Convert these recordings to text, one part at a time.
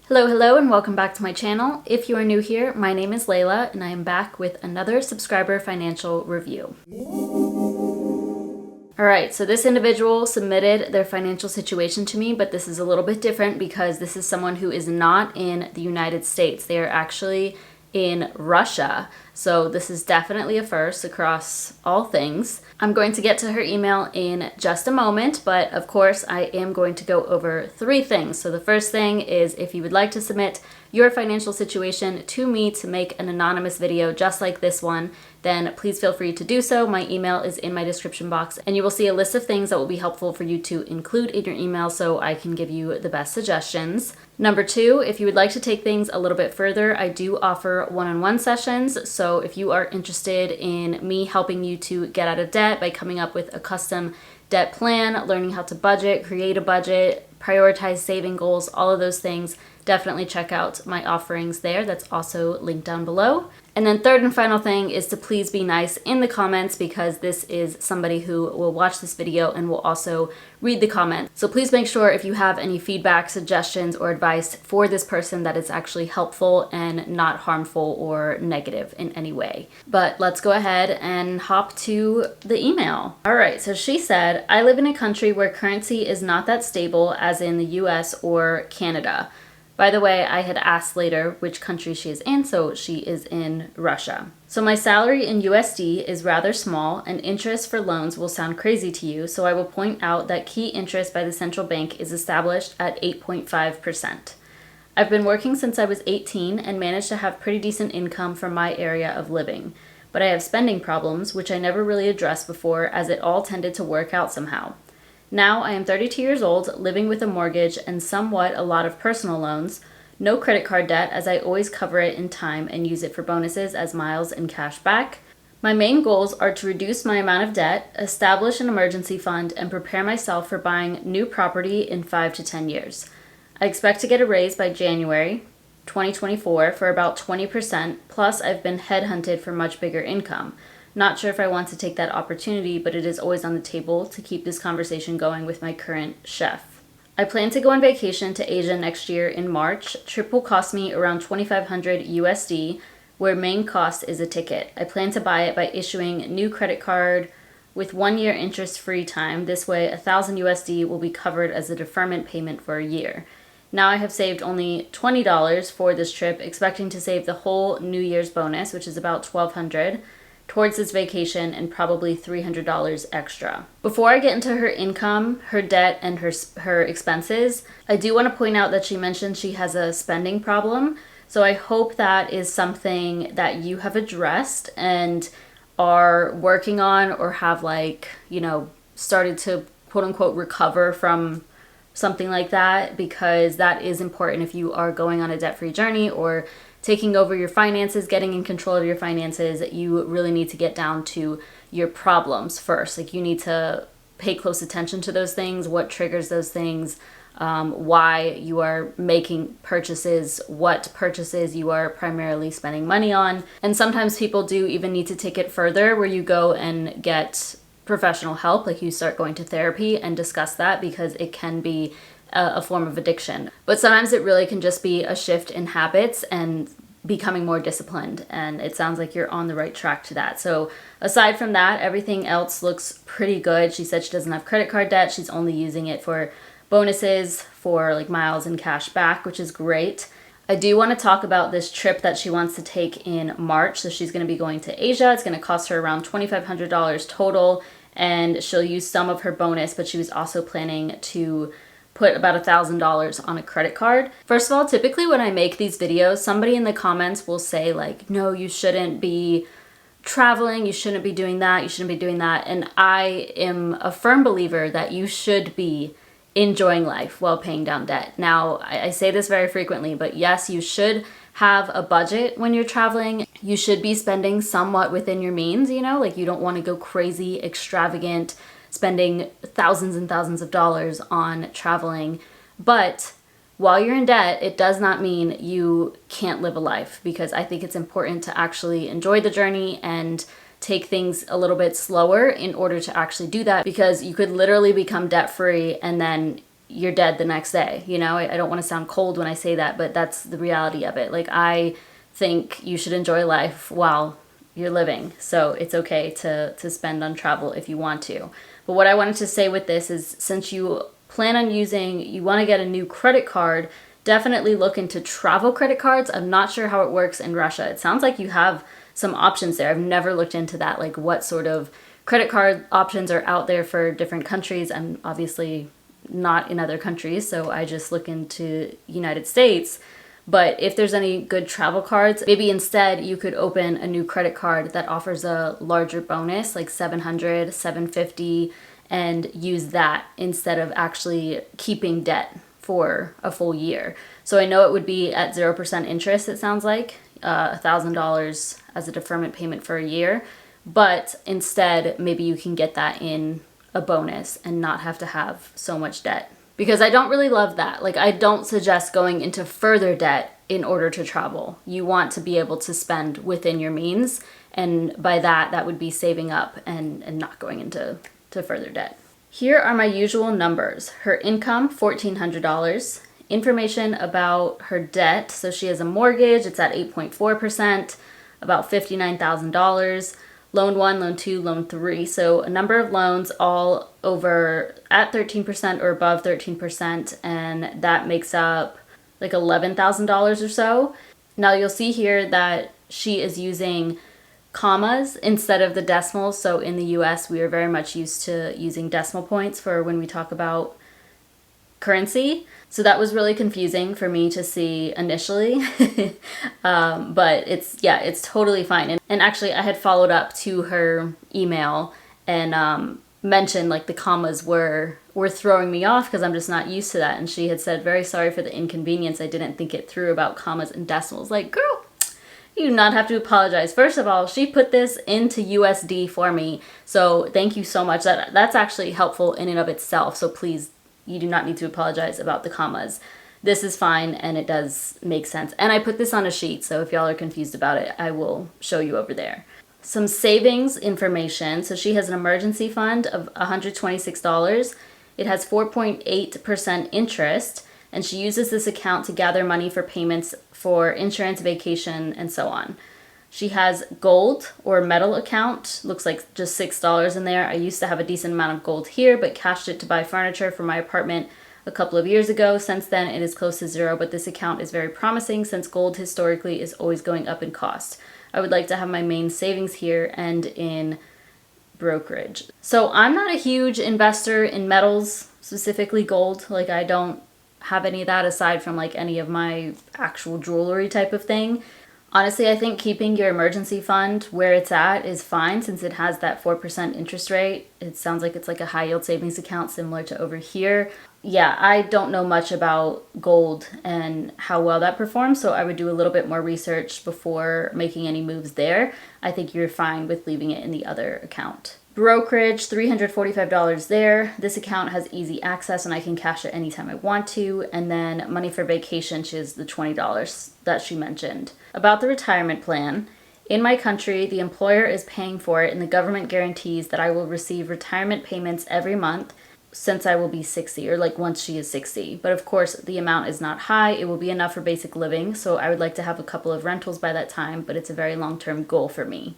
Hello, and welcome back to my channel. If you are new here, my name is Layla, and I am back with another subscriber financial review. Alright, so this individual submitted their financial situation to me, but this is a little bit different because this is someone who is not in the United States. They are actually in Russia. So this is definitely a first across all things. I'm going to get to her email in just a moment, but of course I am going to go over three things. So the first thing is, if you would like to submit your financial situation to me to make an anonymous video just like this one, then please feel free to do so. My email is in my description box, and you will see a list of things that will be helpful for you to include in your email so I can give you the best suggestions. Number two, if you would like to take things a little bit further, I do offer one-on-one sessions. So if you are interested in me helping you to get out of debt by coming up with a custom debt plan, learning how to budget, create a budget, prioritize saving goals, all of those things, definitely check out my offerings there. That's also linked down below. And then third and final thing is to please be nice in the comments, because this is somebody who will watch this video and will also read the comments. So please make sure if you have any feedback, suggestions, or advice for this person that it's actually helpful and not harmful or negative in any way. But let's go ahead and hop to the email. All right, so she said, I live in a country where currency is not that stable as in the US or Canada. By the way, I had asked later which country she is in, so she is in Russia. So my salary in USD is rather small, and interest for loans will sound crazy to you, so I will point out that key interest by the central bank is established at 8.5%. I've been working since I was 18 and managed to have pretty decent income from my area of living, but I have spending problems, which I never really addressed before, as it all tended to work out somehow. Now I am 32 years old, living with a mortgage and somewhat a lot of personal loans, no credit card debt as I always cover it in time and use it for bonuses as miles and cash back. My main goals are to reduce my amount of debt, establish an emergency fund, and prepare myself for buying new property in 5 to 10 years. I expect to get a raise by January 2024 for about 20%, plus I've been headhunted for much bigger income. Not sure if I want to take that opportunity, but it is always on the table to keep this conversation going with my current chef. I plan to go on vacation to Asia next year in March. Trip will cost me around $2,500 USD, where main cost is a ticket. I plan to buy it by issuing new credit card with 1 year interest-free time. This way, $1,000 USD will be covered as a deferment payment for a year. Now I have saved only $20 for this trip, expecting to save the whole New Year's bonus, which is about $1,200. Towards this vacation, and probably $300 extra. Before I get into her income, her debt, and her expenses, I do want to point out that she mentioned she has a spending problem. So I hope that is something that you have addressed and are working on, or have started to quote unquote recover from something like that, because that is important if you are going on a debt-free journey or taking over your finances, getting in control of your finances. You really need to get down to your problems first. You need to pay close attention to those things, what triggers those things, why you are making purchases, what purchases you are primarily spending money on. And sometimes people do even need to take it further, where you go and get professional help, you start going to therapy and discuss that, because it can be a form of addiction. But sometimes it really can just be a shift in habits and becoming more disciplined, and it sounds like you're on the right track to that. So aside from that, everything else looks pretty good. She said she doesn't have credit card debt. She's only using it for bonuses, for miles and cash back, which is great. I do want to talk about this trip that she wants to take in March. So she's going to be going to Asia. It's going to cost her around $2,500 total, and she'll use some of her bonus, but she was also planning to put about $1,000 on a credit card. First of all, typically when I make these videos, somebody in the comments will say no, you shouldn't be traveling, you shouldn't be doing that, you shouldn't be doing that. And I am a firm believer that you should be enjoying life while paying down debt. Now, I say this very frequently, but yes, you should have a budget when you're traveling. You should be spending somewhat within your means, you don't want to go crazy, extravagant, spending thousands and thousands of dollars on traveling. But while you're in debt, it does not mean you can't live a life, because I think it's important to actually enjoy the journey and take things a little bit slower in order to actually do that, because you could literally become debt free and then you're dead the next day. You know, I don't want to sound cold when I say that, but that's the reality of it. Like, I think you should enjoy life while you're living. So it's okay to spend on travel if you want to. But what I wanted to say with this is, since you plan on you want to get a new credit card, definitely look into travel credit cards. I'm not sure how it works in Russia. It sounds like you have some options there. I've never looked into that, like what sort of credit card options are out there for different countries. I'm obviously not in other countries, so I just look into United States. But if there's any good travel cards, maybe instead you could open a new credit card that offers a larger bonus, like 700, 750, and use that instead of actually keeping debt for a full year. So I know it would be at 0% interest, it sounds like, $1,000 as a deferment payment for a year. But instead, maybe you can get that in a bonus and not have to have so much debt. Because I don't really love that. Like, I don't suggest going into further debt in order to travel. You want to be able to spend within your means. And by that, that would be saving up and not going into further debt. Here are my usual numbers. Her income, $1,400. Information about her debt. So she has a mortgage. It's at 8.4%, about $59,000. Loan 1, Loan 2, Loan 3. So a number of loans all over at 13% or above 13, and that makes up like $11,000 or so. Now you'll see here that she is using commas instead of the decimals. So in the US, we are very much used to using decimal points for when we talk about currency. So that was really confusing for me to see initially, but it's totally fine. And actually I had followed up to her email and mentioned like the commas were throwing me off because I'm just not used to that. And she had said, very sorry for the inconvenience. I didn't think it through about commas and decimals. Like, girl, you do not have to apologize. First of all, she put this into USD for me. So thank you so much. That's actually helpful in and of itself. So please, you do not need to apologize about the commas. This is fine and it does make sense. And I put this on a sheet, so if y'all are confused about it, I will show you over there. Some savings information. So she has an emergency fund of $126. It has 4.8% interest, and she uses this account to gather money for payments for insurance, vacation, and so on. She has gold or metal account, looks like just $6 in there. I used to have a decent amount of gold here, but cashed it to buy furniture for my apartment a couple of years ago. Since then, it is close to zero, but this account is very promising since gold historically is always going up in cost. I would like to have my main savings here and in brokerage. So I'm not a huge investor in metals, specifically gold. Like, I don't have any of that aside from like any of my actual jewelry type of thing. Honestly, I think keeping your emergency fund where it's at is fine since it has that 4% interest rate. It sounds like it's like a high yield savings account similar to over here. Yeah, I don't know much about gold and how well that performs, so I would do a little bit more research before making any moves there. I think you're fine with leaving it in the other account. Brokerage, $345 there. This account has easy access and I can cash it anytime I want to. And then money for vacation, which is the $20 that she mentioned. About the retirement plan, in my country, the employer is paying for it and the government guarantees that I will receive retirement payments every month since I will be 60, or like once she is 60. But of course, the amount is not high. It will be enough for basic living. So I would like to have a couple of rentals by that time, but it's a very long-term goal for me.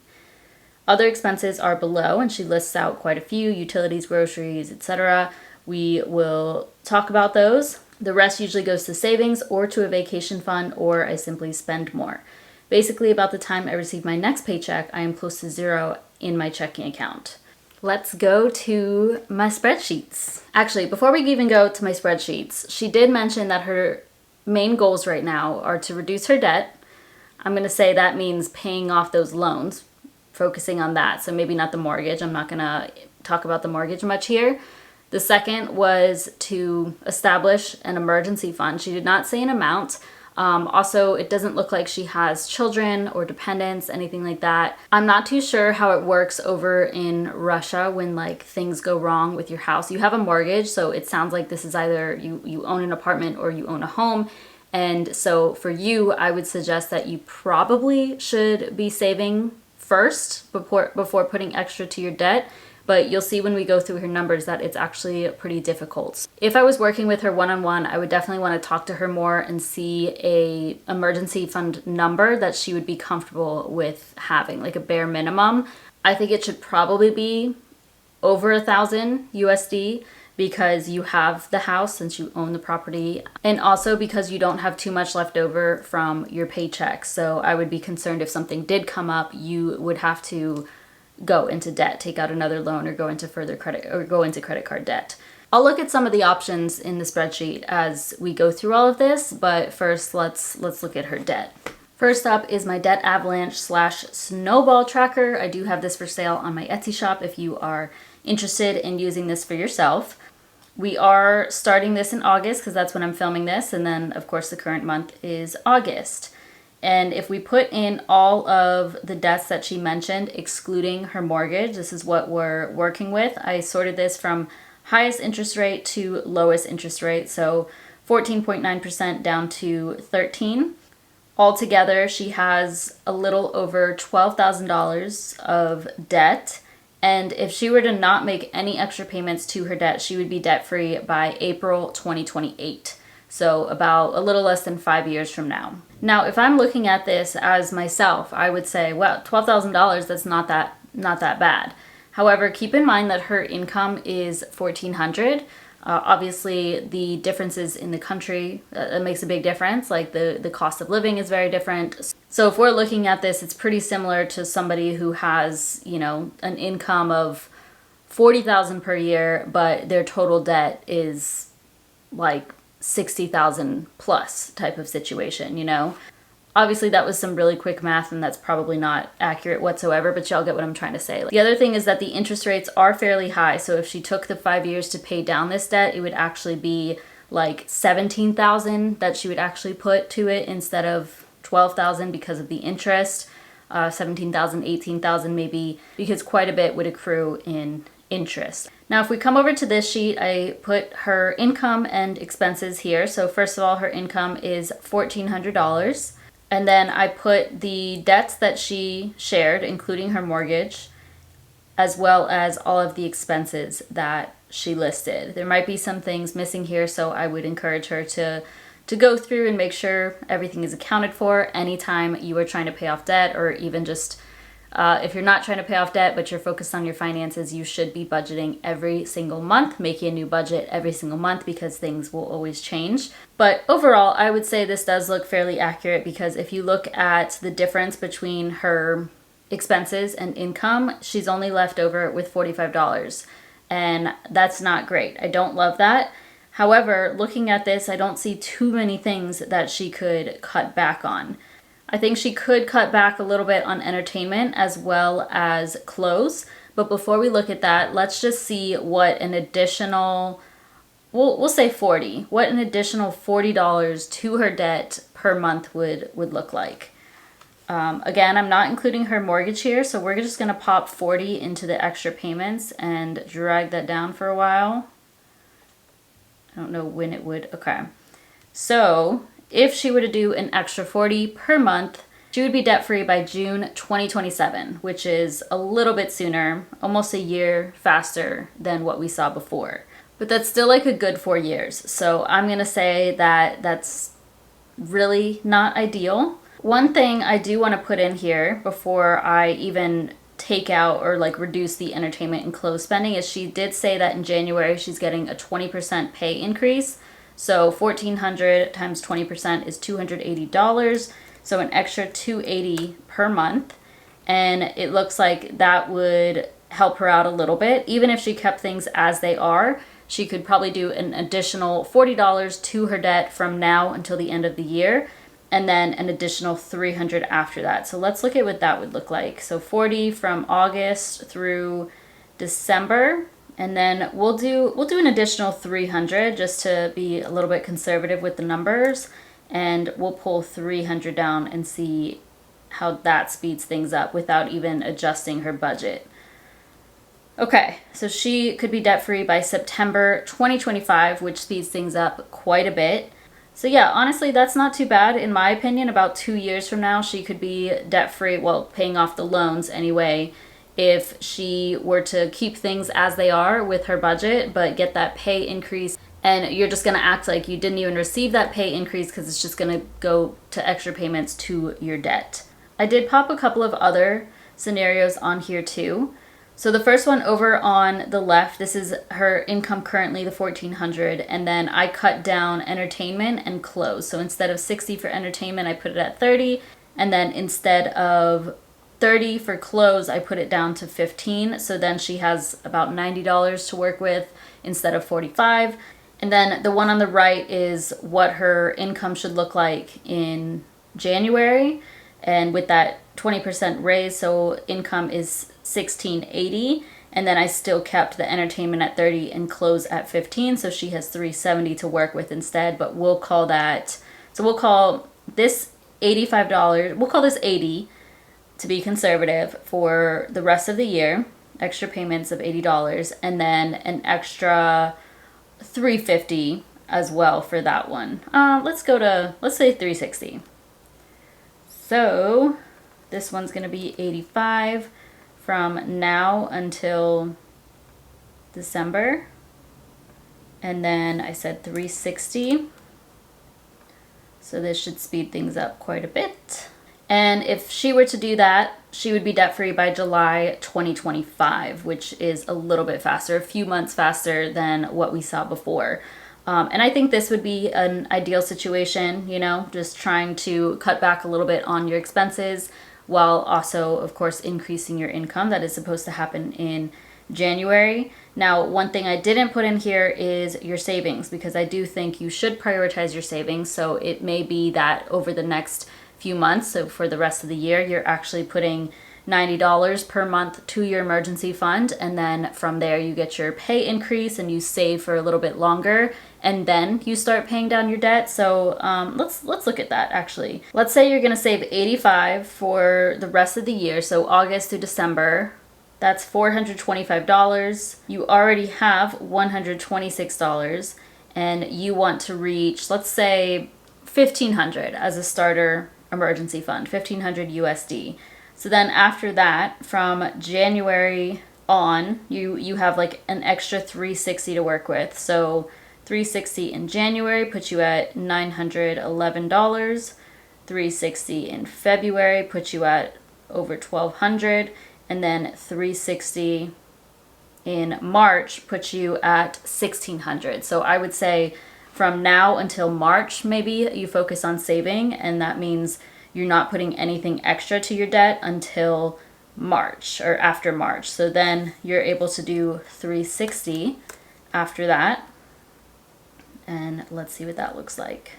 Other expenses are below, and she lists out quite a few: utilities, groceries, etc. We will talk about those. The rest usually goes to savings or to a vacation fund, or I simply spend more. Basically, about the time I receive my next paycheck, I am close to zero in my checking account. Let's go to my spreadsheets. Actually, before we even go to my spreadsheets, she did mention that her main goals right now are to reduce her debt. I'm going to say that means paying off those loans, focusing on that. So maybe not the mortgage. I'm not going to talk about the mortgage much here. The second was to establish an emergency fund. She did not say an amount. Also, it doesn't look like she has children or dependents, anything like that. I'm not too sure how it works over in Russia when like things go wrong with your house. You have a mortgage, so it sounds like this is either you own an apartment or you own a home. And so for you, I would suggest that you probably should be saving first before putting extra to your debt. but you'll see when we go through her numbers that it's actually pretty difficult. If I was working with her one-on-one, I would definitely want to talk to her more and see a emergency fund number that she would be comfortable with having, like a bare minimum. I think it should probably be over 1,000 USD because you have the house since you own the property, and also because you don't have too much left over from your paycheck. So I would be concerned if something did come up, you would have to go into debt, take out another loan, or go into credit card debt. I'll look at some of the options in the spreadsheet as we go through all of this, but first let's look at her debt. First up is my debt avalanche / snowball tracker. I do have this for sale on my Etsy shop if you are interested in using this for yourself. We are starting this in August because that's when I'm filming this, and then of course the current month is August. And if we put in all of the debts that she mentioned, excluding her mortgage, this is what we're working with. I sorted this from highest interest rate to lowest interest rate, so 14.9% down to 13%. Altogether, she has a little over $12,000 of debt. And if she were to not make any extra payments to her debt, she would be debt-free by April 2028. So about a little less than 5 years from now. Now, if I'm looking at this as myself, I would say, well, $12,000, that's not that bad. However, keep in mind that her income is $1,400. Obviously, the differences in the country, it makes a big difference. Like the cost of living is very different. So if we're looking at this, it's pretty similar to somebody who has, an income of $40,000 per year, but their total debt is like $60,000 plus type of situation. Obviously, that was some really quick math, and that's probably not accurate whatsoever, but y'all get what I'm trying to say. The other thing is that the interest rates are fairly high, so if she took the 5 years to pay down this debt, it would actually be like $17,000 that she would actually put to it instead of $12,000 because of the interest, $17,000, $18,000 maybe, because quite a bit would accrue in interest. Now, if we come over to this sheet, I put her income and expenses here. So first of all, her income is $1,400. And then I put the debts that she shared, including her mortgage, as well as all of the expenses that she listed. There might be some things missing here, so I would encourage her to go through and make sure everything is accounted for anytime you are trying to pay off debt, or even just if you're not trying to pay off debt but you're focused on your finances, you should be budgeting every single month, making a new budget every single month because things will always change. But overall, I would say this does look fairly accurate because if you look at the difference between her expenses and income, she's only left over with $45. And that's not great. I don't love that. However, looking at this, I don't see too many things that she could cut back on. I think she could cut back a little bit on entertainment as well as clothes. But before we look at that, let's just see what an additional, we'll say 40, what an additional $40 to her debt per month would look like. Again, I'm not including her mortgage here, so we're just going to pop 40 into the extra payments and drag that down for a while. I don't know when it would, okay. So if she were to do an extra 40 per month, she would be debt-free by June 2027, which is a little bit sooner, almost a year faster than what we saw before. But that's still like a good 4 years. So I'm going to say that that's really not ideal. One thing I do want to put in here before I even take out or like reduce the entertainment and clothes spending is she did say that in January she's getting a 20% pay increase. So $1,400 times 20% is $280. So an extra $280 per month. And it looks like that would help her out a little bit. Even if she kept things as they are, she could probably do an additional $40 to her debt from now until the end of the year. And then an additional $300 after that. So let's look at what that would look like. So 40 from August through December. And then we'll do an additional $300 just to be a little bit conservative with the numbers. And we'll pull $300 down and see how that speeds things up without even adjusting her budget. Okay, so she could be debt-free by September 2025, which speeds things up quite a bit. So yeah, honestly, that's not too bad. In my opinion, about 2 years from now, she could be debt-free, well, paying off the loans anyway, if she were to keep things as they are with her budget, but get that pay increase, and you're just going to act like you didn't even receive that pay increase because it's just going to go to extra payments to your debt. I did pop a couple of other scenarios on here too. So the first one over on the left, this is her income currently, the $1,400, and then I cut down entertainment and clothes. So instead of $60 for entertainment, I put it at $30, and then instead of $30 for clothes, I put it down to $15. So then she has about $90 to work with instead of $45. And then the one on the right is what her income should look like in January. And with that 20% raise, so income is $1,680. And then I still kept the entertainment at $30 and clothes at $15. So she has $370 to work with instead. But we'll call that, so we'll call this $85. We'll call this $80 to be conservative for the rest of the year. Extra payments of $80. And then an extra $350 as well for that one. Let's say $360. So this one's going to be $85 from now until December. And then I said $360. So this should speed things up quite a bit. And if she were to do that, she would be debt-free by July 2025, which is a little bit faster, a few months faster than what we saw before. And I think this would be an ideal situation, just trying to cut back a little bit on your expenses while also, of course, increasing your income. That is supposed to happen in January. Now, one thing I didn't put in here is your savings, because I do think you should prioritize your savings. So it may be that over the next few months, so for the rest of the year, you're actually putting $90 per month to your emergency fund, and then from there you get your pay increase and you save for a little bit longer, and then you start paying down your debt. So let's look at that actually. Let's say you're going to save $85 for the rest of the year, so August to December. That's $425. You already have $126, and you want to reach, let's say, $1,500 as a starter emergency fund, $1,500 USD. So then after that, from January on, you have like an extra $360 to work with. So $360 in January puts you at $911. $360 in February puts you at over $1,200, and then $360 in March puts you at $1,600. So I would say from now until March, maybe you focus on saving, and that means you're not putting anything extra to your debt until March or after March. So then you're able to do $360 after that. And let's see what that looks like.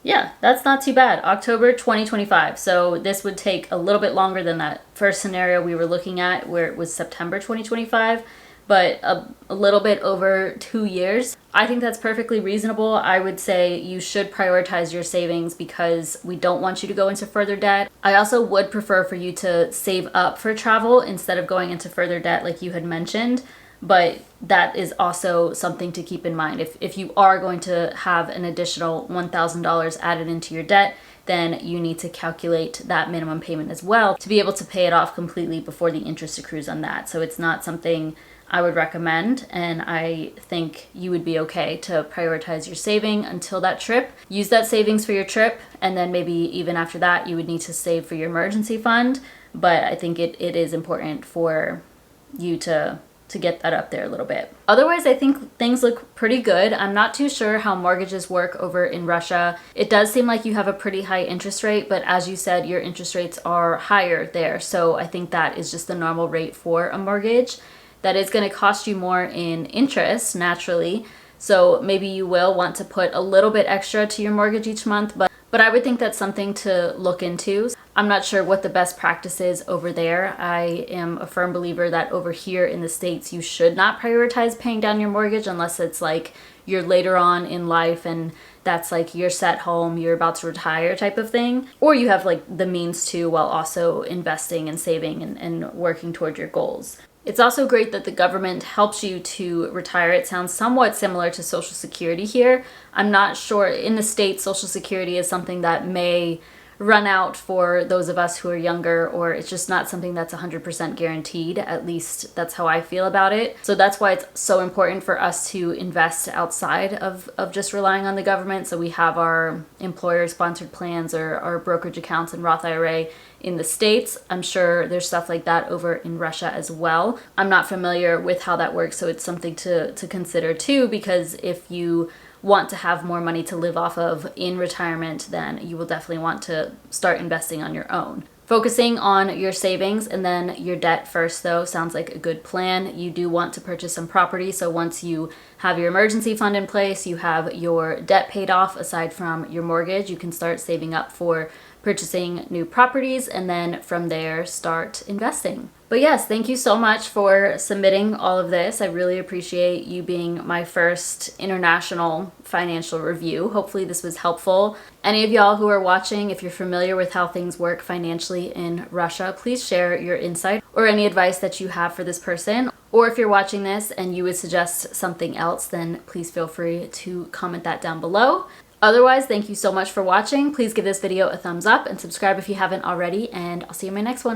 Yeah, that's not too bad. October 2025. So this would take a little bit longer than that first scenario we were looking at where it was September 2025, but a little bit over 2 years. I think that's perfectly reasonable. I would say you should prioritize your savings because we don't want you to go into further debt. I also would prefer for you to save up for travel instead of going into further debt like you had mentioned. But that is also something to keep in mind. If you are going to have an additional $1,000 added into your debt, then you need to calculate that minimum payment as well to be able to pay it off completely before the interest accrues on that. So it's not something I would recommend, and I think you would be okay to prioritize your saving until that trip. Use that savings for your trip, and then maybe even after that you would need to save for your emergency fund. But I think it is important for you to get that up there a little bit. Otherwise, I think things look pretty good. I'm not too sure how mortgages work over in Russia. It does seem like you have a pretty high interest rate, but as you said, your interest rates are higher there. So I think that is just the normal rate for a mortgage. That is going to cost you more in interest, naturally. So maybe you will want to put a little bit extra to your mortgage each month, but I would think that's something to look into. I'm not sure what the best practice is over there. I am a firm believer that over here in the States, you should not prioritize paying down your mortgage unless it's like you're later on in life and that's like you're set home, you're about to retire type of thing. Or you have like the means to while also investing and saving and working toward your goals. It's also great that the government helps you to retire. It sounds somewhat similar to Social Security here. I'm not sure. In the States, Social Security is something that may run out for those of us who are younger, or it's just not something that's 100% guaranteed. At least that's how I feel about it. So that's why it's so important for us to invest outside of just relying on the government. So we have our employer sponsored plans or our brokerage accounts and Roth IRA in the States. I'm sure there's stuff like that over in Russia as well. I'm not familiar with how that works, so it's something to consider too, because if you want to have more money to live off of in retirement, then you will definitely want to start investing on your own. Focusing on your savings and then your debt first, though, sounds like a good plan. You do want to purchase some property, so once you have your emergency fund in place, you have your debt paid off aside from your mortgage, you can start saving up for purchasing new properties, and then from there start investing. But yes, thank you so much for submitting all of this. I really appreciate you being my first international financial review. Hopefully this was helpful. Any of y'all who are watching, if you're familiar with how things work financially in Russia, please share your insight or any advice that you have for this person. Or if you're watching this and you would suggest something else, then please feel free to comment that down below. Otherwise, thank you so much for watching. Please give this video a thumbs up and subscribe if you haven't already, and I'll see you in my next one.